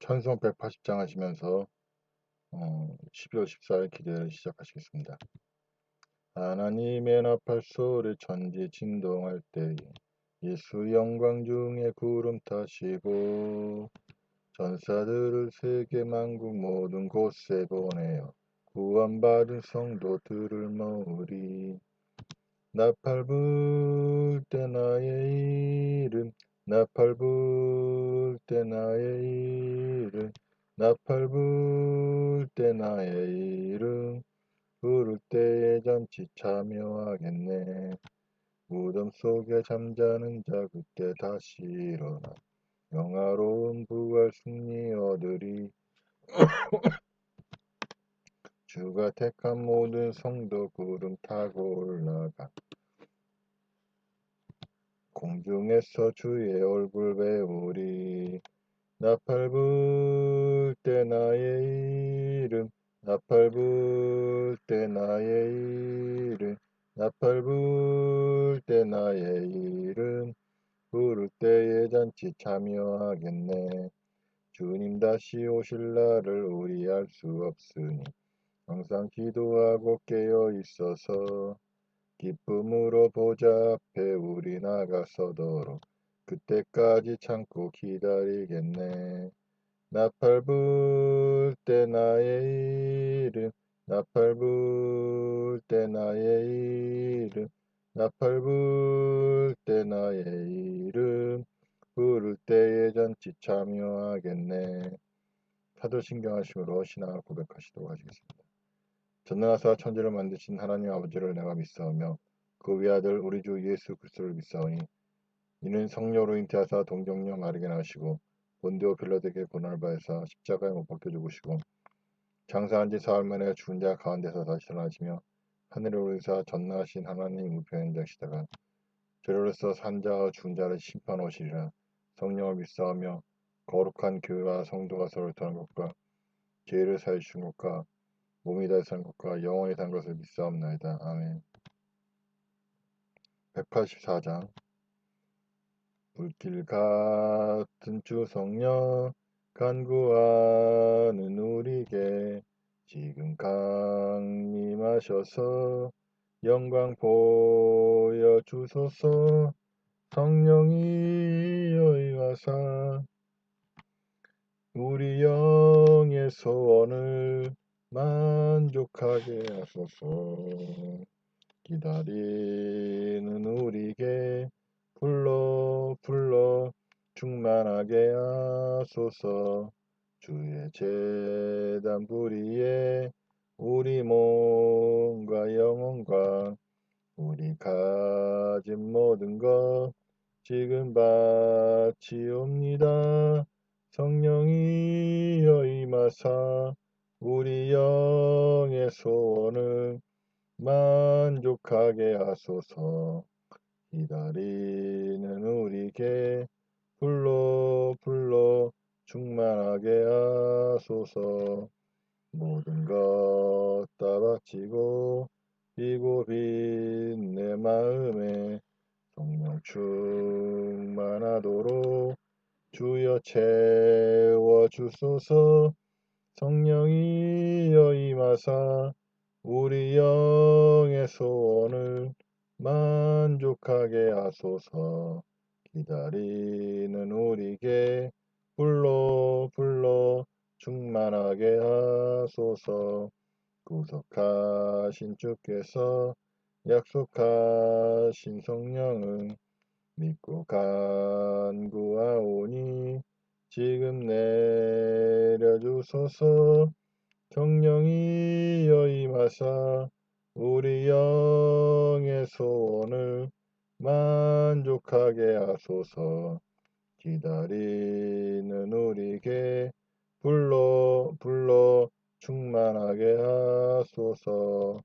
찬송 180장 하시면서 12월 14일 기도를 시작하시겠습니다. 하나님의 나팔 소리 천지 진동할 때에 예수 영광 중에 구름 타시고 전사들을 세계 만국 모든 곳에 보내어 구원받은 성도들을 모으리. 나팔 불 때 나의 이름 나팔 불 때 나의 이름 나팔 불 때 나의 이름 부를 때에 잔치 참여하겠네. 무덤 속에 잠자는 자 그때 다시 일어나 영화로운 부활 승리 얻으리. 주가 택한 모든 성도 구름 타고 올라가 공중에서 주의 얼굴 배우리. 나팔 불 때 나의 이름 나팔 불 때 나의 이름 나팔 불 때 나의 이름 부를 때에 잔치 참여하겠네. 주님 다시 오실 날을 우리 알 수 없으니 항상 기도하고 깨어 있어서 기쁨으로 보좌 앞에 우리 나가서도록 그때까지 참고 기다리겠네. 나팔 불 때 나의 이름 나팔 불 때 나의 이름 나팔 불 때 나의 이름 부를 때에 잔치 참여하겠네. 사도신경하심으로 신앙을 고백하시도록 하시겠습니다. 전능하사 천지를 만드신 하나님 아버지를 내가 믿사오며 그 외아들 우리 주 예수 그리스도를 믿사오니 이는 성령으로 잉태하사 동정녀 마리게 나시고 본디오 빌라에게 고난을 받으사 십자가에 못 박혀 죽으시고 장사한 지 사흘 만에 죽은 자 가운데서 다시 살아나시며 하늘에 오르사 전능하신 하나님 우편에 앉으시다가 저리로서 산 자와 죽은 자를 심판하시리라. 성령을 믿사오며 거룩한 교회와 성도가 서로 통하는 것과 죄를 사해 주신 것과 몸이 다시 산 것과 영원히 산 것을 믿사옵나이다. 아멘. 184장 불길 같은 주 성령 간구하는 우리에게 지금 강림하셔서 영광 보여주소서. 성령이여 임하사 우리 영의 소원을 만족하게 하소서. 기다리는 우리에게 불러 충만하게 하소서. 주의 제단 불위에 우리 몸과 영혼과 우리 가진 모든 것 지금 바치옵니다. 성령이여 임하사 우리 영의 소원을 만족하게 하소서. 기다리는 우리에게 불러 충만하게 하소서. 모든 것 다 바치고 비고 빈 내 마음에 성령 충만하도록 주여 채워주소서. 성령이여 임하사 우리 영의 소원을 만족하게 하소서. 기다리는 우리에게 불러 충만하게 하소서. 구속하신 주께서 약속하신 성령은 믿고 간구하오니 지금 내려주소서. 성령이여 임하사 우리 영의 소원을 만족하게 하소서. 기다리는 우리에게 불러 충만하게 하소서.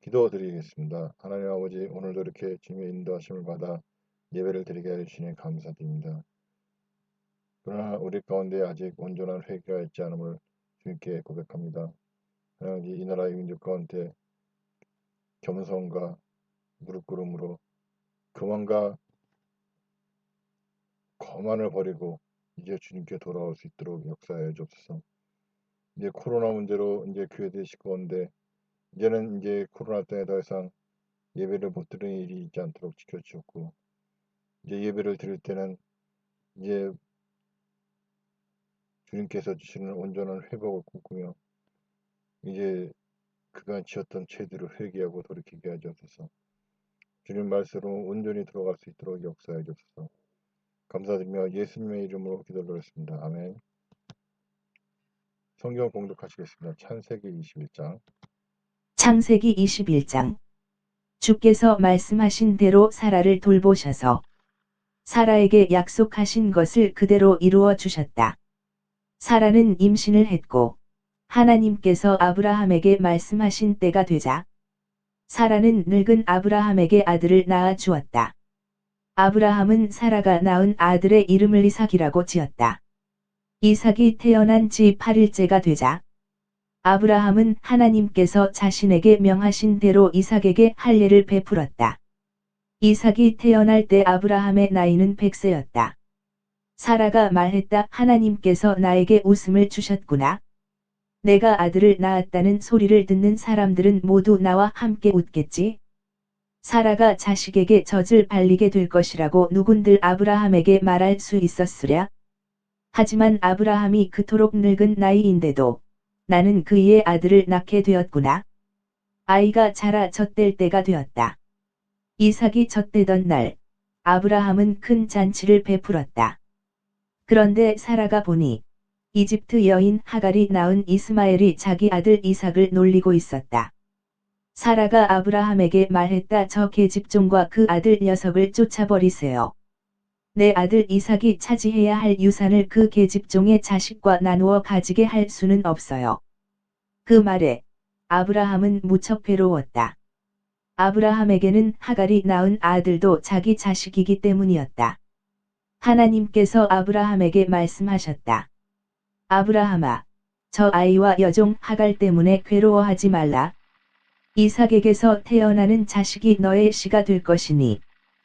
기도드리겠습니다. 하나님 아버지, 오늘도 이렇게 주님의 인도하심을 받아 예배를 드리게 해주시니 감사드립니다. 그러나 우리 가운데 아직 온전한 회개가 있지 않음을 주님께 고백합니다. 하나님, 이 나라의 민족 가운데 겸손과 무릎 꿇음으로 교만과 거만을 버리고 이제 주님께 돌아올 수 있도록 역사해 주옵소서. 이제 코로나 문제로 이제 교회들이 시끄러운데 이제는 이제 코로나 때문에 더 이상 예배를 못 드리는 일이 있지 않도록 지켜주셨고 이제 예배를 드릴 때는 이제 주님께서 주시는 온전한 회복을 꿈꾸며 이제 그간 지었던 죄들을 회개하고 돌이키게 하옵소서. 주님 말씀으로 온전히 들어갈 수 있도록 역사해 주옵소서. 감사드리며 예수님의 이름으로 기도드렸습니다. 아멘. 성경 공독하시겠습니다. 창세기 21장. 창세기 21장. 주께서 말씀하신 대로 사라를 돌보셔서 사라에게 약속하신 것을 그대로 이루어 주셨다. 사라는 임신을 했고 하나님께서 아브라함에게 말씀하신 때가 되자 사라는 늙은 아브라함에게 아들을 낳아 주었다. 아브라함은 사라가 낳은 아들의 이름을 이삭이라고 지었다. 이삭이 태어난 지 8일째가 되자 아브라함은 하나님께서 자신에게 명하신 대로 이삭에게 할례를 베풀었다. 이삭이 태어날 때 아브라함의 나이는 100세였다. 사라가 말했다. 하나님께서 나에게 웃음을 주셨구나. 내가 아들을 낳았다는 소리를 듣는 사람들은 모두 나와 함께 웃겠지. 사라가 자식에게 젖을 발리게 될 것이라고 누군들 아브라함에게 말할 수 있었으랴. 하지만 아브라함이 그토록 늙은 나이인데도 나는 그의 아들을 낳게 되었구나. 아이가 자라 젖될 때가 되었다. 이삭이 젖되던 날, 아브라함은 큰 잔치를 베풀었다. 그런데 사라가 보니 이집트 여인 하갈이 낳은 이스마엘이 자기 아들 이삭을 놀리고 있었다. 사라가 아브라함에게 말했다. 저 계집종과 그 아들 녀석을 쫓아버리세요. 내 아들 이삭이 차지해야 할 유산을 그 계집종의 자식과 나누어 가지게 할 수는 없어요. 그 말에 아브라함은 무척 괴로웠다. 아브라함에게는 하갈이 낳은 아들도 자기 자식이기 때문이었다. 하나님께서 아브라함에게 말씀하셨다. 아브라함아, 저 아이와 여종 하갈 때문에 괴로워하지 말라. 이삭에게서 태어나는 자식이 너의 씨가 될 것이니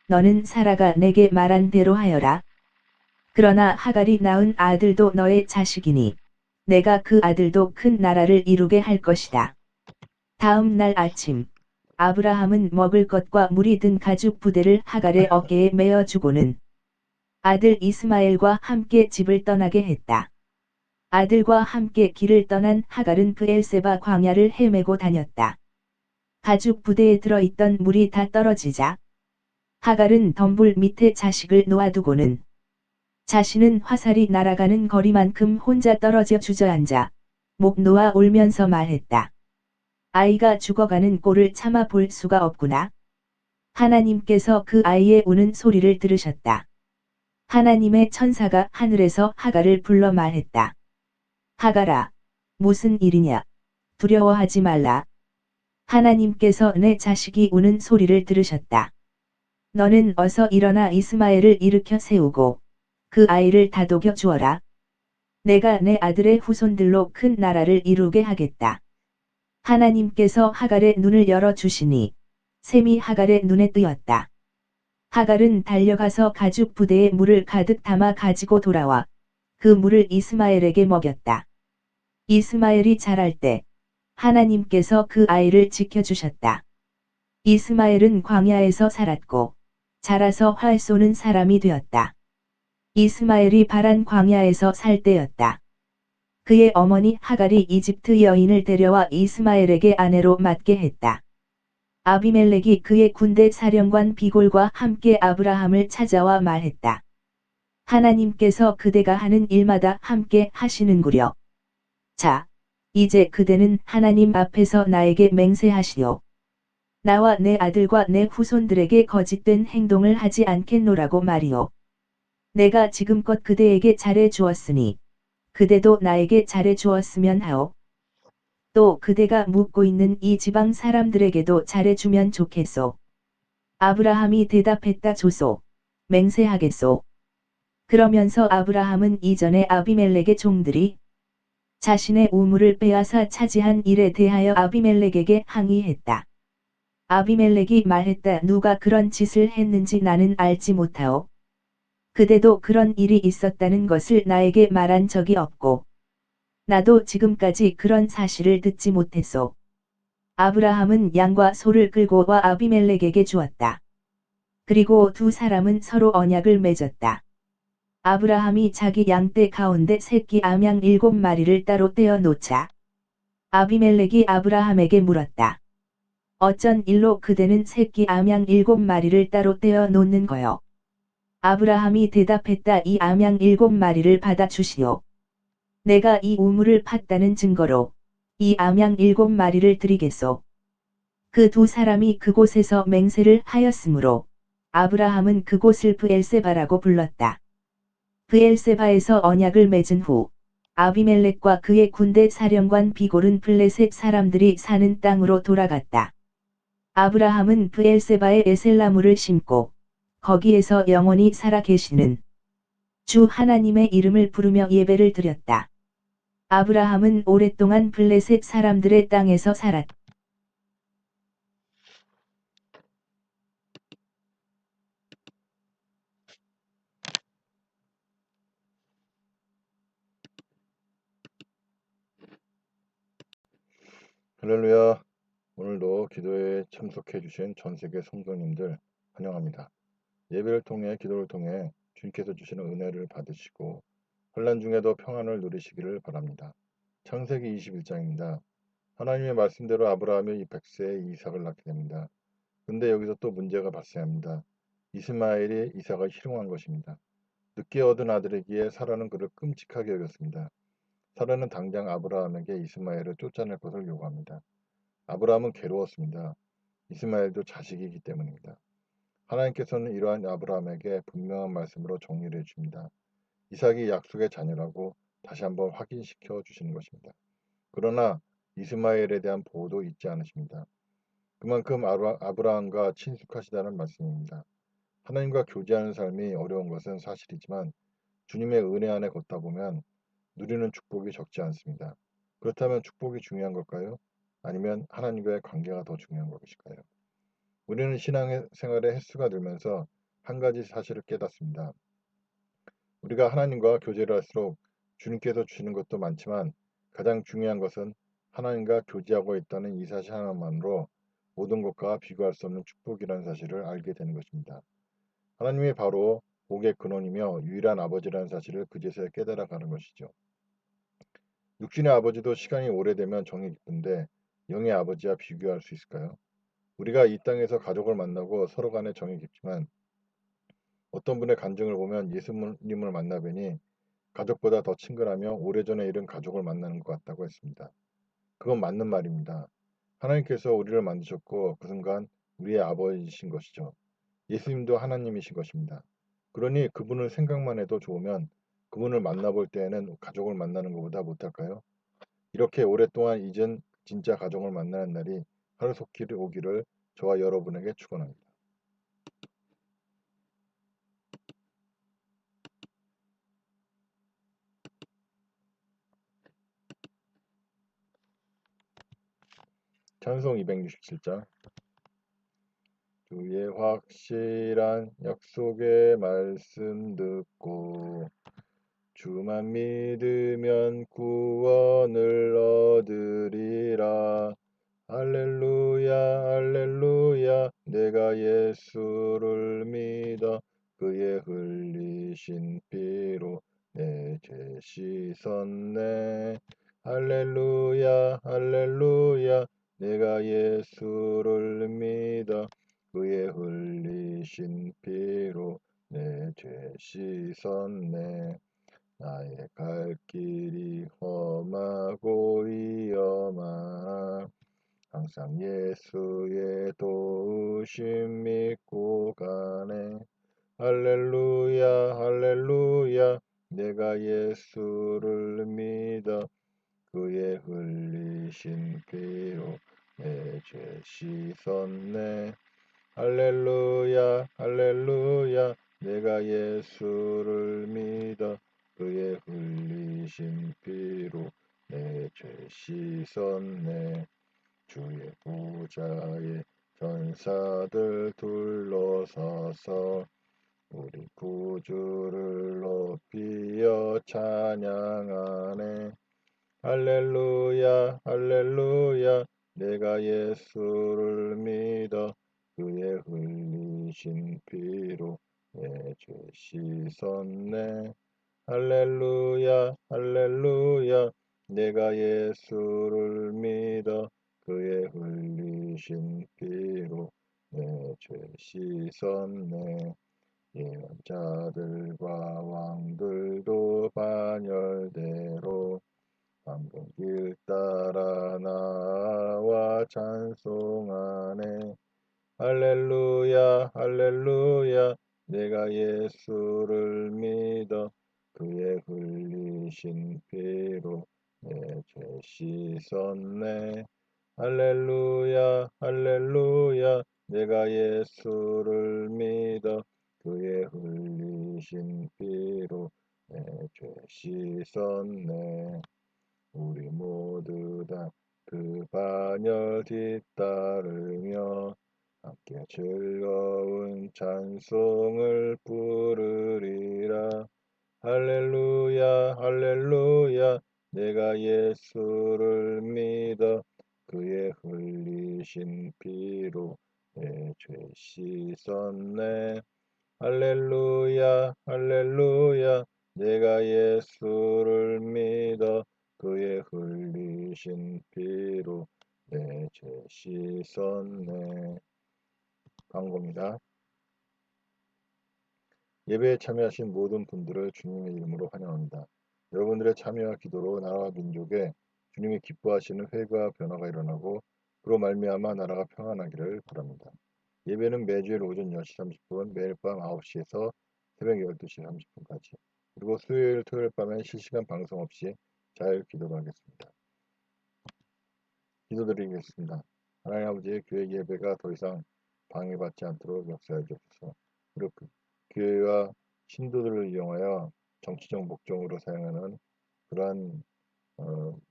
너는 사라가 내게 말한 대로 하여라. 그러나 하갈이 낳은 아들도 너의 자식이니 내가 그 아들도 큰 나라를 이루게 할 것이다. 다음 날 아침, 아브라함은 먹을 것과 물이 든 가죽 부대를 하갈의 어깨에 메어주고는 아들 이스마엘과 함께 집을 떠나게 했다. 아들과 함께 길을 떠난 하갈은 브엘세바 광야를 헤매고 다녔다. 가죽 부대에 들어있던 물이 다 떨어지자 하갈은 덤불 밑에 자식을 놓아두고는 자신은 화살이 날아가는 거리만큼 혼자 떨어져 주저앉아 목 놓아 울면서 말했다. 아이가 죽어가는 꼴을 참아 볼 수가 없구나. 하나님께서 그 아이의 우는 소리를 들으셨다. 하나님의 천사가 하늘에서 하갈을 불러 말했다. 하갈아, 무슨 일이냐? 두려워하지 말라. 하나님께서 내 자식이 우는 소리를 들으셨다. 너는 어서 일어나 이스마엘을 일으켜 세우고 그 아이를 다독여 주어라. 내가 내 아들의 후손들로 큰 나라를 이루게 하겠다. 하나님께서 하갈의 눈을 열어주시니 샘이 하갈의 눈에 뜨였다. 하갈은 달려가서 가죽 부대에 물을 가득 담아 가지고 돌아와 그 물을 이스마엘에게 먹였다. 이스마엘이 자랄 때 하나님께서 그 아이를 지켜주셨다. 이스마엘은 광야에서 살았고 자라서 활 쏘는 사람이 되었다. 이스마엘이 바란 광야에서 살 때였다. 그의 어머니 하갈이 이집트 여인을 데려와 이스마엘에게 아내로 맡게 했다. 아비멜렉이 그의 군대 사령관 비골과 함께 아브라함을 찾아와 말했다. 하나님께서 그대가 하는 일마다 함께 하시는구려. 자, 이제 그대는 하나님 앞에서 나에게 맹세하시오. 나와 내 아들과 내 후손들에게 거짓된 행동을 하지 않겠노라고 말이오. 내가 지금껏 그대에게 잘해 주었으니 그대도 나에게 잘해 주었으면 하오. 또 그대가 묵고 있는 이 지방 사람들에게도 잘해 주면 좋겠소. 아브라함이 대답했다. 조소. 맹세하겠소. 그러면서 아브라함은 이전에 아비멜렉의 종들이 자신의 우물을 빼앗아 차지한 일에 대하여 아비멜렉에게 항의했다. 아비멜렉이 말했다. 누가 그런 짓을 했는지 나는 알지 못하오. 그대도 그런 일이 있었다는 것을 나에게 말한 적이 없고, 나도 지금까지 그런 사실을 듣지 못했소. 아브라함은 양과 소를 끌고 와 아비멜렉에게 주었다. 그리고 두 사람은 서로 언약을 맺었다. 아브라함이 자기 양떼 가운데 새끼 암양 7마리를 따로 떼어 놓자 아비멜렉이 아브라함에게 물었다. 어쩐 일로 그대는 새끼 암양 7마리를 따로 떼어 놓는 거요? 아브라함이 대답했다. 이 암양 7마리를 받아 주시오. 내가 이 우물을 팠다는 증거로 이 암양 7마리를 드리겠소. 그 두 사람이 그곳에서 맹세를 하였으므로 아브라함은 그곳을 브엘세바라고 불렀다. 브엘세바에서 언약을 맺은 후 아비멜렉과 그의 군대 사령관 비골은 블레셋 사람들이 사는 땅으로 돌아갔다. 아브라함은 브엘세바에 에셀나무를 심고 거기에서 영원히 살아 계시는 주 하나님의 이름을 부르며 예배를 드렸다. 아브라함은 오랫동안 블레셋 사람들의 땅에서 살았다. 할렐루야. 오늘도 기도에 참석해 주신 전 세계 성도님들 환영합니다. 예배를 통해 기도를 통해 주님께서 주시는 은혜를 받으시고 환난 중에도 평안을 누리시기를 바랍니다. 창세기 21장입니다. 하나님의 말씀대로 아브라함이 이 100세에 이삭을 낳게 됩니다. 근데 여기서 또 문제가 발생합니다. 이스마엘이 이삭을 희롱한 것입니다. 늦게 얻은 아들이기에 사라는 그를 끔찍하게 여겼습니다. 사라는 당장 아브라함에게 이스마엘을 쫓아낼 것을 요구합니다. 아브라함은 괴로웠습니다. 이스마엘도 자식이기 때문입니다. 하나님께서는 이러한 아브라함에게 분명한 말씀으로 정리를 해줍니다. 이삭이 약속의 자녀라고 다시 한번 확인시켜 주시는 것입니다. 그러나 이스마엘에 대한 보호도 잊지 않으십니다. 그만큼 아브라함과 친숙하시다는 말씀입니다. 하나님과 교제하는 삶이 어려운 것은 사실이지만 주님의 은혜 안에 걷다 보면 누리는 축복이 적지 않습니다. 그렇다면 축복이 중요한 걸까요? 아니면 하나님과의 관계가 더 중요한 것일까요? 우리는 신앙생활의 횟수가 늘면서 한 가지 사실을 깨닫습니다. 우리가 하나님과 교제를 할수록 주님께서 주시는 것도 많지만 가장 중요한 것은 하나님과 교제하고 있다는 이 사실 하나만으로 모든 것과 비교할 수 없는 축복이라는 사실을 알게 되는 것입니다. 하나님이 바로 복의 근원이며 유일한 아버지라는 사실을 그제서야 깨달아가는 것이죠. 육신의 아버지도 시간이 오래되면 정이 깊은데 영의 아버지와 비교할 수 있을까요? 우리가 이 땅에서 가족을 만나고 서로 간에 정이 깊지만 어떤 분의 간증을 보면 예수님을 만나 뵈니 가족보다 더 친근하며 오래전에 잃은 가족을 만나는 것 같다고 했습니다. 그건 맞는 말입니다. 하나님께서 우리를 만드셨고 그 순간 우리의 아버지이신 것이죠. 예수님도 하나님이신 것입니다. 그러니 그분을 생각만 해도 좋으면 그분을 만나볼 때에는 가족을 만나는 것보다 못할까요? 이렇게 오랫동안 잊은 진짜 가족을 만나는 날이 하루속히 오기를 저와 여러분에게 축원합니다. 찬송 267장 주의 확실한 약속의 말씀 듣고 주만 믿으면 구원을 얻으리라. 할렐루야 할렐루야 내가 예수를 믿어 그의 흘리신 피로 내 죄 씻었네. 할렐루야 할렐루야 내가 예수를 믿어 그의 흘리신 피로 내 죄 씻었네. 나의 갈 길이 험하고 위험하나 항상 예수의 도우심 믿고 가네. 할렐루야 할렐루야 내가 예수를 믿어 그의 흘리신 피로 내 죄 씻었네. 할렐루야 할렐루야 내가 예수를 믿어 그의 흘리신 피로 내 죄 씻었네. 주의 보좌에 전사들 둘러서서 우리 구주를 높이어 찬양하네. 할렐루야 할렐루야 내가 예수를 믿어 그의 흘리신 피로 내 죄 씻었네. 할렐루야 할렐루야 내가 예수를 믿어 그의 흘리신 피로 내 죄 씻었네. 예언자들과 왕들도 반열대로 방금 길 따라 나와 찬송하네. 할렐루야 할렐루야 내가 예수를 믿어 그의 흘리신 피로 내 죄 씻었네. 할렐루야 할렐루야 내가 예수를 믿어 그의 흘리신 피로 내 죄 씻었네. 우리 모두 다 그 반열 뒤따르며 함께 즐거운 찬송을 부르리라. 할렐루야 할렐루야 내가 예수를 믿어 그의 흘리신 피로 내 죄 씻었네. 할렐루야 할렐루야 내가 예수를 믿어 그의 흘리신 피로 내 죄 씻었네. 광고입니다. 예배에 참여하신 모든 분들을 주님의 이름으로 환영합니다. 여러분들의 참여와 기도로 나라와 민족에 주님이 기뻐하시는 회개와 변화가 일어나고 그로 말미암아 나라가 평안하기를 바랍니다. 예배는 매주일 오전 10시 30분, 매일 밤 9시에서 새벽 12시 30분까지, 그리고 수요일, 토요일 밤엔 실시간 방송 없이 자유 기도를 하겠습니다. 기도드리겠습니다. 하나님 아버지, 교회 예배가 더 이상 방해받지 않도록 역사해 주옵소서. 그리고 그 교회와 신도들을 이용하여 정치적 목적으로 사용하는 그러한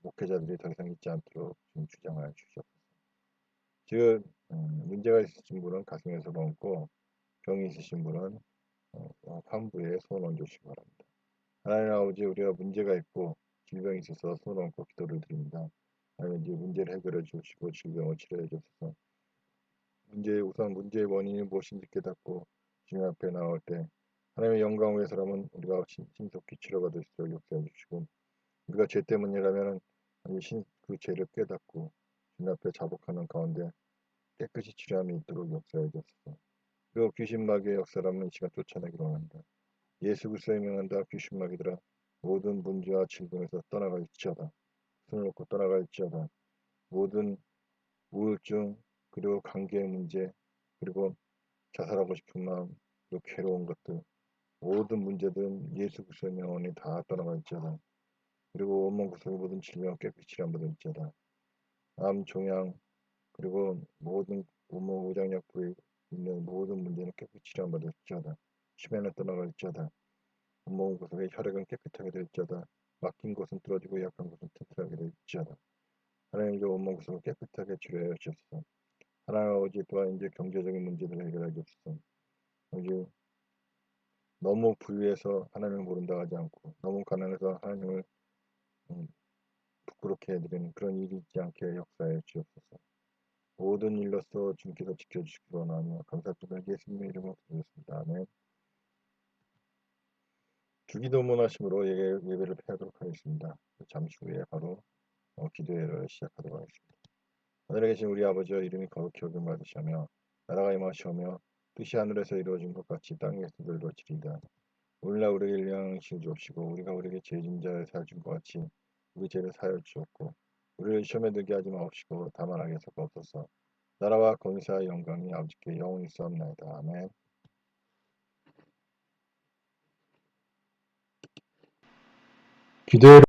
목회자들이 더 이상 있지 않도록 좀 주장하여 주시옵소서. 지금 문제가 있으신 분은 가슴에서 넘고 병이 있으신 분은 환부에 손 얹으시기 바랍니다. 하나님 아버지, 우리가 문제가 있고 질병이 있어서 손 얹고 기도를 드립니다. 하나님 이제 문제를 해결해 주시고 질병을 치료해 주셔서 우선 문제의 원인이 무엇인지 깨닫고 주님 앞에 나올 때 하나님의 영광 위해서라면 우리가 신속히 치료받을 수 있도록 역사해 주시고, 우리가 죄 때문이라면 그 죄를 깨닫고 주님 앞에 자복하는 가운데 깨끗이 치료함이 있도록 역사해 주옵소서. 그리고 귀신마귀의 역사라면 이 시간 쫓아내기로 원합니다. 예수 그리스도의 명한다. 귀신마귀들아, 모든 문제와 질병에서 떠나갈지어다. 손을 놓고 떠나갈지어다. 모든 우울증, 그리고 관계의 문제, 그리고 자살하고 싶은 마음, 그리고 괴로운 것들, 모든 문제들은 예수 그리스도의 명원이 다 떠나갈지어다. 그리고 온몸 구속의 모든 질병 깨끗이 치료받을지어다. 암, 종양, 그리고 모든 온몸 오장약 부에 있는 모든 문제는 깨끗이 치료받을지어다. 치매는 떠나갈지어다. 온몸 구속의 혈액은 깨끗하게 될지어다. 막힌 곳은 뚫어지고 약한 곳은 튼튼하게 될지어다. 하나님 이제 온몸 구속을 깨끗하게 치료하여 주옵소서. 하나님 아버지, 또한 이제 경제적인 문제들을 해결해 주옵소서. 아버지, 너무 부유해서 하나님을 모른다 하지 않고 너무 가난해서 하나님을 부끄럽게 해드리는 그런 일이 있지 않게 역사해 주옵소서. 모든 일로서 주님께서 지켜주시기 원하며 감사드리며 예수님의 이름으로 드리겠습니다. 아멘. 주기도문 하심으로 예배를 폐하도록 하겠습니다. 잠시 후에 바로 기도회를 시작하도록 하겠습니다. 하늘에 계신 우리 아버지여, 이름이 거룩히 여김 받으시며 나라가 임하시오며 뜻이 하늘에서 이루어진 것 같이 땅에서도 이루어지리이다. 오늘날 우리에게 일용할 양식을 주옵시고 우리가 우리에게 죄 진 자를 사하여 준 것 같이 우리 죄를 사하여 주옵고 우리를 시험에 들게 하지 마옵시고 다만 악에서 없소서. 나라와 권세와 영광이 아버지께 영원히 있사옵나이다. 아멘. 기도회